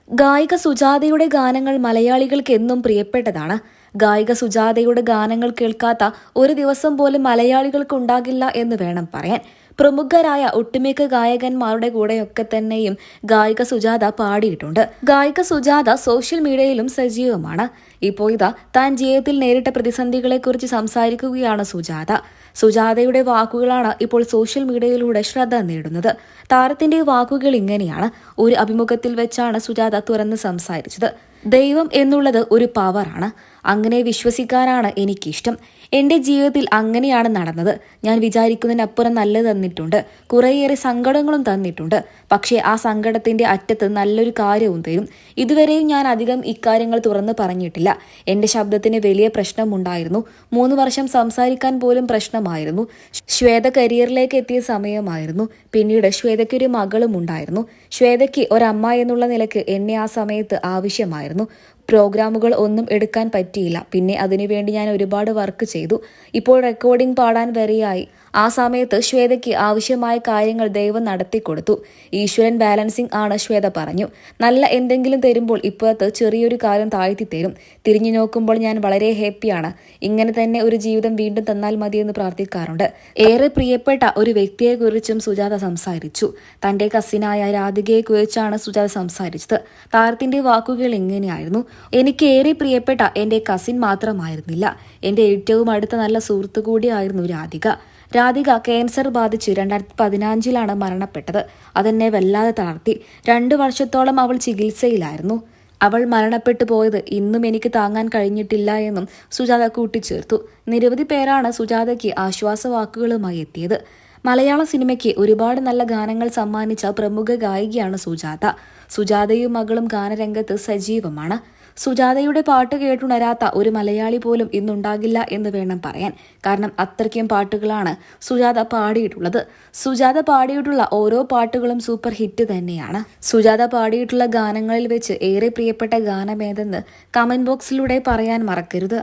ഗായിക സുജാതയുടെ ഗാനങ്ങൾ മലയാളികൾക്ക് എന്നും പ്രിയപ്പെട്ടതാണ്. ഗായിക സുജാതയുടെ ഗാനങ്ങൾ കേൾക്കാത്ത ഒരു ദിവസം പോലും മലയാളികൾക്ക് ഉണ്ടാകില്ല എന്ന് വേണം പറയാൻ. പ്രമുഖരായ ഒട്ടുമിക്ക ഗായകന്മാരുടെ കൂടെയൊക്കെ തന്നെയും ഗായിക സുജാത പാടിയിട്ടുണ്ട്. ഗായിക സുജാത സോഷ്യൽ മീഡിയയിലും സജീവമാണ്. ഇപ്പോൾ ഇതാ താൻ ജീവിതത്തിൽ നേരിട്ട പ്രതിസന്ധികളെക്കുറിച്ച് സംസാരിക്കുകയാണ് സുജാത. സുജാതയുടെ വാക്കുകളാണ് ഇപ്പോൾ സോഷ്യൽ മീഡിയയിലൂടെ ശ്രദ്ധ നേടുന്നത്. താരത്തിന്റെ വാക്കുകൾ ഇങ്ങനെയാണ്. ഒരു അഭിമുഖത്തിൽ വെച്ചാണ് സുജാത തുറന്ന് സംസാരിച്ചത്. ദൈവം എന്നുള്ളത് ഒരു പവറാണ്. അങ്ങനെ വിശ്വസിക്കാനാണ് എനിക്കിഷ്ടം. എന്റെ ജീവിതത്തിൽ അങ്ങനെയാണ് നടന്നത്. ഞാൻ വിചാരിക്കുന്നതിനപ്പുറം നല്ലത് തന്നിട്ടുണ്ട്. കുറേയേറെ സങ്കടങ്ങളും തന്നിട്ടുണ്ട്. പക്ഷേ ആ സങ്കടത്തിന്റെ അറ്റത്ത് നല്ലൊരു കാര്യവും തരും. ഇതുവരെയും ഞാൻ അധികം ഇക്കാര്യങ്ങൾ തുറന്ന് പറഞ്ഞിട്ടില്ല. എന്റെ ശബ്ദത്തിന് വലിയ പ്രശ്നമുണ്ടായിരുന്നു. 3 വർഷം സംസാരിക്കാൻ പോലും പ്രശ്നമായിരുന്നു. ശ്വേത കരിയറിലേക്ക് എത്തിയ സമയമായിരുന്നു. പിന്നീട് ശ്വേതയ്ക്കൊരു മകളും ഉണ്ടായിരുന്നു. ശ്വേതയ്ക്ക് ഒരമ്മ എന്നുള്ള നിലയ്ക്ക് എന്നെ ആ സമയത്ത് ആവശ്യമായിരുന്നു. പ്രോഗ്രാമുകൾ ഒന്നും എടുക്കാൻ പറ്റിയില്ല. പിന്നെ അതിനുവേണ്ടി ഞാൻ ഒരുപാട് വർക്ക് ചെയ്തു. ഇപ്പോൾ റെക്കോർഡിംഗ് പാടാൻ വരെയായി. ആ സമയത്ത് ശ്വേതയ്ക്ക് ആവശ്യമായ കാര്യങ്ങൾ ദൈവം നടത്തിക്കൊടുത്തു. ഈശ്വരൻ ബാലൻസിംഗ് ആണ് ശ്വേത പറഞ്ഞു. നല്ല എന്തെങ്കിലും തരുമ്പോൾ ഇപ്പോഴത്തെ ചെറിയൊരു കാര്യം താഴ്ത്തി തരും. തിരിഞ്ഞു നോക്കുമ്പോൾ ഞാൻ വളരെ ഹാപ്പിയാണ്. ഇങ്ങനെ തന്നെ ഒരു ജീവിതം വീണ്ടും തന്നാൽ മതിയെന്ന് പ്രാർത്ഥിക്കാറുണ്ട്. ഏറെ പ്രിയപ്പെട്ട ഒരു വ്യക്തിയെക്കുറിച്ചും സുജാത സംസാരിച്ചു. തന്റെ കസിനായ രാധികയെക്കുറിച്ചാണ് സുജാത സംസാരിച്ചത്. താരത്തിന്റെ വാക്കുകൾ ഇങ്ങനെയായിരുന്നു. എനിക്ക് ഏറെ പ്രിയപ്പെട്ട എന്റെ കസിൻ മാത്രമായിരുന്നില്ല, എന്റെ ഏറ്റവും അടുത്ത നല്ല സുഹൃത്തു കൂടിയായിരുന്നു രാധിക. രാധിക ക്യാൻസർ ബാധിച്ച് 2015 മരണപ്പെട്ടത്. അതെന്നെ വല്ലാതെ തളർത്തി. 2 വർഷത്തോളം അവൾ ചികിത്സയിലായിരുന്നു. അവൾ മരണപ്പെട്ടു പോയത് ഇന്നും എനിക്ക് താങ്ങാൻ കഴിഞ്ഞിട്ടില്ല എന്നും സുജാത കൂട്ടിച്ചേർത്തു. നിരവധി പേരാണ് സുജാതയ്ക്ക് ആശ്വാസവാക്കുകളുമായി എത്തിയത്. മലയാള സിനിമയ്ക്ക് ഒരുപാട് നല്ല ഗാനങ്ങൾ സമ്മാനിച്ച പ്രമുഖ ഗായികയാണ് സുജാത. സുജാതയും മകളും ഗാനരംഗത്ത് സജീവമാണ്. സുജാതയുടെ പാട്ട് കേട്ടുണരാത്ത ഒരു മലയാളി പോലും ഇന്നുണ്ടാകില്ല എന്ന് വേണം പറയാൻ. കാരണം അത്രയ്ക്കും പാട്ടുകളാണ് സുജാത പാടിയിട്ടുള്ളത്. സുജാത പാടിയിട്ടുള്ള ഓരോ പാട്ടുകളും സൂപ്പർ ഹിറ്റ് തന്നെയാണ്. സുജാത പാടിയിട്ടുള്ള ഗാനങ്ങളിൽ വെച്ച് ഏറെ പ്രിയപ്പെട്ട ഗാനമേതെന്ന് കമന്റ് ബോക്സിലൂടെ പറയാൻ മറക്കരുത്.